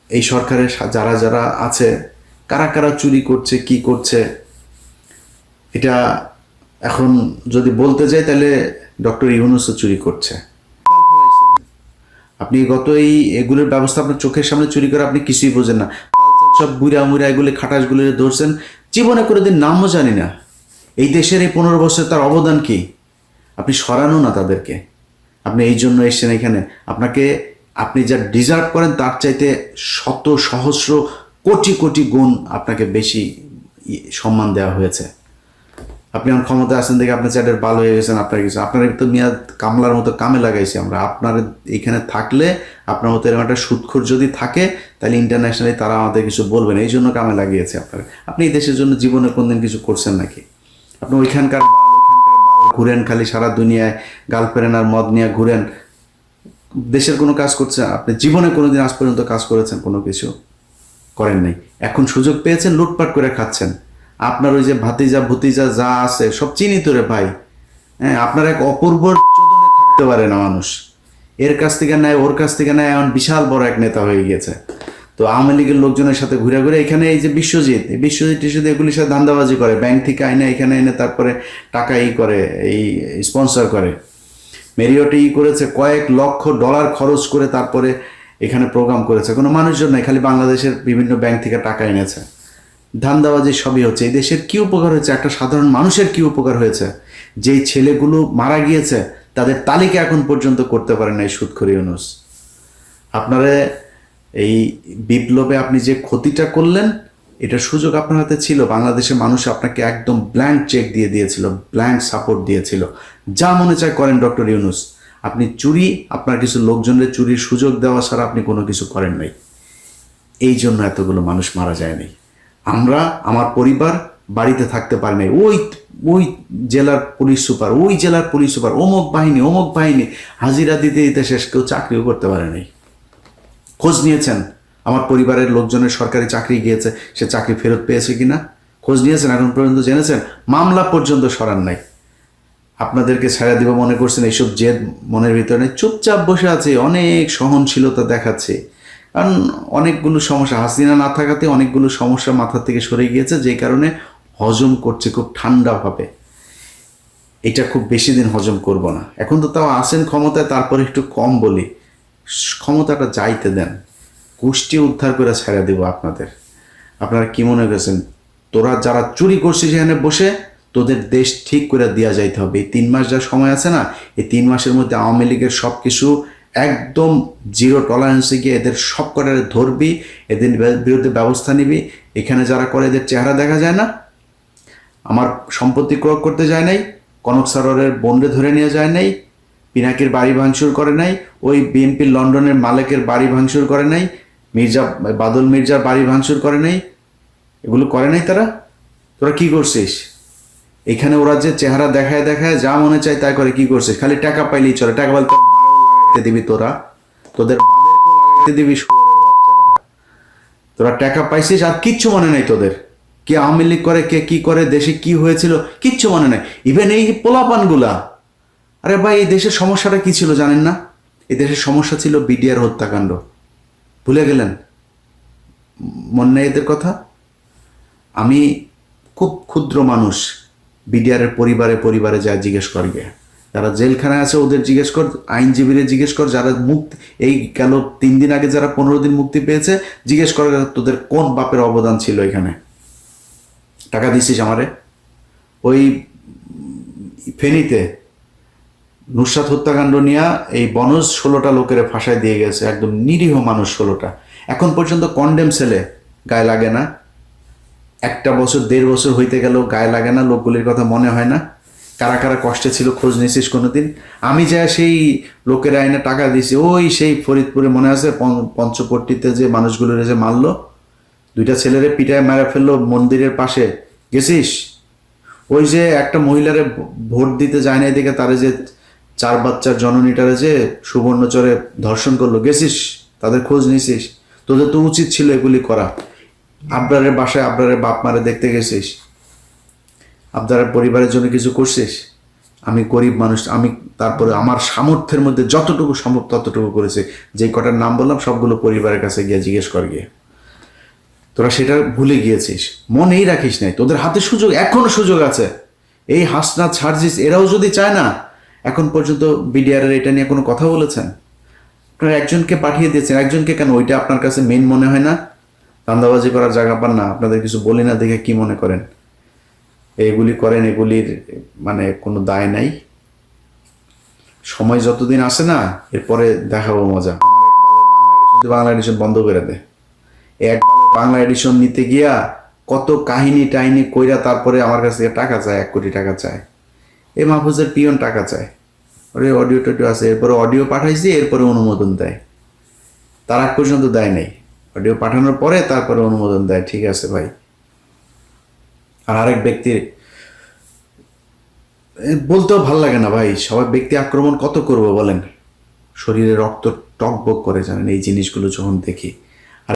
এই সরকারের যারা যারা আছে কারা কারা চুরি করছে কি করছে এটা এখন যদি বলতে যাই তাহলে ডক্টর ইউনূসও চুরি করছে। আপনি গত এগুলোর ব্যবস্থা আপনার চোখের সামনে চুরি করে আপনি কিছুই বোঝেন না। সব বুড়া মুড়া এগুলি খাটাসগুলি ধরছেন, জীবনে কোনোদিন নামও জানি না। এই দেশের এই 15 বছর তার অবদান কি আপনি সরানো না তাদেরকে। আপনি এই জন্য এসছেন এখানে, আপনাকে আপনি যা ডিজার্ভ করেন তার চাইতে শত সহস্র কোটি কোটি গুণ আপনাকে বেশি সম্মান দেওয়া হয়েছে। আপনি এখন ক্ষমতায় আছেন দেখে আপনার চ্যাটের বাল হয়ে গেছেন, আপনার কিছু আপনার তো মিয়া কামলার মতো কামে লাগাইছি আমরা। আপনার এইখানে থাকলে আপনার মতো এরকম একটা সুদখোর যদি থাকে তাহলে ইন্টারন্যাশনালি তারা আমাদের কিছু বলবেন, এই জন্য কামে লাগিয়েছে আপনার। আপনি এই দেশের জন্য জীবনে কোনদিন কিছু করছেন নাকি? আপনি ওইখানকার ঘুরেন খালি সারা দুনিয়ায়, গার্লফ্রেন্ড আর মদ নিয়ে ঘুরেন, দেশের কোনো কাজ করছে আপনি জীবনে কোনোদিন আজ পর্যন্ত কাজ করেছেন? কোনো কিছু করেন নাই। এখন সুযোগ পেয়েছেন, লুটপাট করে খাচ্ছেন। আপনার ওই যে ভাতিজা ভুতিজা যা আছে সব চিনি তোরে ভাই। হ্যাঁ, আপনার এক অপূর্ব চোদনে থাকতে পারে না মানুষ, এর কাছ থেকে নেয় ওর কাছ থেকে নেয়, এমন বিশাল বড় এক নেতা হয়ে গিয়েছে। তো আওয়ামী লীগের লোকজনের সাথে ঘুরে ঘুরে এখানে এই যে বিশ্বজিৎ টিশ্বজিৎ এগুলির সাথে ধান্দাবাজি করে, ব্যাংক থেকে আইনে এখানে এনে তারপরে টাকা করে এই স্পন্সর করে। মেরিয়টে করেছে কয়েক লক্ষ ডলার খরচ করে তারপরে এখানে প্রোগ্রাম করেছে, কোনো মানুষজন নাই, খালি বাংলাদেশের বিভিন্ন ব্যাংক থেকে টাকা এনেছে। ধান্দাবাজি সবই হচ্ছে। এই দেশের কি উপকার হয়েছে? একটা সাধারণ মানুষের কি উপকার হয়েছে? যেই ছেলেগুলো মারা গিয়েছে তাদের তালিকা এখন পর্যন্ত করতে পারেন না এই সুদখোর ইউনূস। আপনারা এই বিপ্লবে আপনি যে ক্ষতিটা করলেন এটার সুযোগ আপনার হাতে ছিল। বাংলাদেশের মানুষ আপনাকে একদম ব্ল্যাঙ্ক চেক দিয়ে দিয়েছিল, ব্ল্যাঙ্ক সাপোর্ট দিয়েছিল, যা মনে চায় করেন ডক্টর ইউনূস। আপনি চুরি, আপনার কিছু লোকজনের চুরির সুযোগ দেওয়া ছাড়া আপনি কোনো কিছু করেন নাই। এই জন্য এতগুলো মানুষ মারা যায় নাই। আমরা, আমার পরিবার বাড়িতে থাকতে পারি নাই। ওই ওই জেলার পুলিশ সুপার, ওই জেলার পুলিশ সুপার, অমুক বাহিনী হাজিরা দিতে দিতে শেষ, কেউ চাকরিও করতে পারে নাই। খোঁজ নিয়েছেন আমার পরিবারের লোকজনের সরকারি চাকরি গিয়েছে, সে চাকরি ফেরত পেয়েছে কিনা খোঁজ নিয়েছেন? এখন পর্যন্ত জেনেছেন? মামলা পর্যন্ত সরান নাই। আপনাদেরকে ছেড়ে দিব মনে করছেন, এইসব জেদ মনের ভিতরে চুপচাপ বসে আছে, অনেক সহনশীলতা দেখাচ্ছে। কারণ অনেকগুলো সমস্যা, হাসিনা না থাকাতে অনেকগুলো সমস্যা মাথা থেকে সরে গিয়েছে, যে কারণে হজম করছে খুব ঠান্ডাভাবে। এটা খুব বেশি দিন হজম করব না। এখন তো তাও আসেন ক্ষমতায়, তারপরে একটু কম বলি, ক্ষমতাটা যাইতে দেন, গোষ্ঠী উদ্ধার করে ছেড়ে দেব আপনাদের। আপনারা কি মনে করেছেন তোরা যারা চুরি করছিস এখানে বসে, তোদের দেশ ঠিক করে দেওয়া যাইতে হবে। এই 3 মাস যা সময় আছে না, এই 3 মাসের মধ্যে আওয়ামী লীগের সব কিছু একদম জিরো টলারেন্সে গিয়ে এদের সব কটারে ধরবি, এদের বিরুদ্ধে ব্যবস্থা নিবি। এখানে যারা করে এদের চেহারা দেখা যায় না। আমার সম্পত্তি ক্রয় করতে যায় নাই, কনক সারোয়ারের বোনরে ধরে নিয়ে যায় নাই, পিনাকির বাড়ি ভাঙচুর করে নাই, ওই বিএনপির লন্ডনের মালেকের বাড়ি ভাঙচুর করে নাই, বাদল মির্জার বাড়ি ভাঙচুর করে নাই, এগুলো করে নাই তারা। তোরা কি করছিস এখানে? ওরা যে চেহারা দেখায় দেখায় যা মনে চায় তাই করে। কি করছিস? খালি টাকা পাইলেই চলে, টাকা পাইলে লাগাইতে দিবি তোরা, তোদের বাবাদেরকেও লাগাইতে দিবি। তোরা টাকা পাইছিস আর কিচ্ছু মনে নাই তোদের। কে আওয়ামী লীগ করে, কে কি করে, দেশে কি হয়েছিল কিচ্ছু মনে নাই। ইভেন এই পোলাপানগুলা, আরে ভাই এই দেশের সমস্যাটা কি ছিল জানেন না? এই দেশের সমস্যা ছিল বিডিআর হত্যাকাণ্ড। ভুলে গেলেন? মনে নেই এদের কথা? আমি খুব ক্ষুদ্র মানুষ, বিডিআরের পরিবারে পরিবারে যা জিজ্ঞেস করবে, যারা জেলখানায় আছে ওদের জিজ্ঞেস কর, আইনজীবীদের জিজ্ঞেস কর, যারা মুক্তি এই গেল 3 দিন আগে যারা 15 দিন মুক্তি পেয়েছে, জিজ্ঞেস কর তোদের কোন বাপের অবদান ছিল এখানে। টাকা দিছিস আমারে? ওই ফেনীতে নুসরাত হত্যাকাণ্ড নিয়ে এই বনজ 16টা লোকের ফাঁসায় দিয়ে গেছে, একদম নিরীহ মানুষ 16টা। এখন পর্যন্ত কন্ডেম সেলে গায়ে লাগে না। 1 বছর 1.5 বছর হইতে গেলেও গায়ে লাগে না, লোকগুলির কথা মনে হয় না। কারা কারা কষ্টে ছিল খোঁজ নিয়েছিস কোনোদিন? আমি যা সেই লোকের আইনে টাকা দিয়েছি, ওই সেই ফরিদপুরে মনে আছে পঞ্চপট্টিতে যে মানুষগুলোর যে মারলো, 2টা ছেলেরে পিটায় মেরে ফেললো মন্দিরের পাশে, গেছিস? ওই যে একটা মহিলারে ভোট দিতে যায় না এদিকে, তারে যে 4 বাচ্চার জননীটারে যে সুবর্ণচরে ধর্ষণ করলো, গেছিস? তাদের খোঁজ নিয়েছিস? তোদের তো উচিত ছিল এগুলি করা। আবরারের বাসায় আবরারের বাপ মারে দেখতে গেছিস? আবরারের পরিবারের জন্য কিছু করছিস? আমি গরিব মানুষ, আমি তারপরে আমার সামর্থ্যের মধ্যে যতটুকু সম্ভব ততটুকু করেছি। যেই কটার নাম বললাম সবগুলো পরিবারের কাছে গিয়ে জিজ্ঞেস কর গিয়ে। তোরা সেটা ভুলে গিয়েছিস, মনেই রাখিস নাই। তোদের হাতে সুযোগ, এখনো সুযোগ আছে। এই হাসনাত সার্জিস এরাও যদি চায় না, এখন পর্যন্ত বিডিআর এর এটা নিয়ে কোনো কথা বলেছেন? আপনারা একজনকে পাঠিয়ে দিয়েছেন, একজনকে কেন? ওইটা আপনার কাছে মেন মনে হয় না? ধান্দাবাজি করার জায়গা পান না? আপনাদের কিছু বলি না দেখে কি মনে করেন এগুলি করেন? এগুলির মানে কোনো দায় নাই। সময় যতদিন আসে না, এরপরে দেখাবো মজা। বাংলা এডিশন বন্ধ করে দেয়। এক বাংলা এডিশন নিতে গিয়া কত কাহিনী টাহিনী কইরা তারপরে আমার কাছ থেকে টাকা চায়, 1 কোটি টাকা চায়। এই মাহফুজের পিয়ন টাকা চায়, ওরে অডিও টডিও আছে, এরপরে অডিও পাঠাইছি, এরপরে অনুমোদন দেয়। তার আগ পর্যন্ত দেয় নাই, অডিও পাঠানোর পরে তারপরে অনুমোদন দেয়। ঠিক আছে ভাই। আর আরেক ব্যক্তির বলতেও ভাল লাগে না ভাই, সবাই ব্যক্তি আক্রমণ কত করবো বলেন? শরীরে রক্ত টকবক করে, জানেন এই জিনিসগুলো যখন দেখি।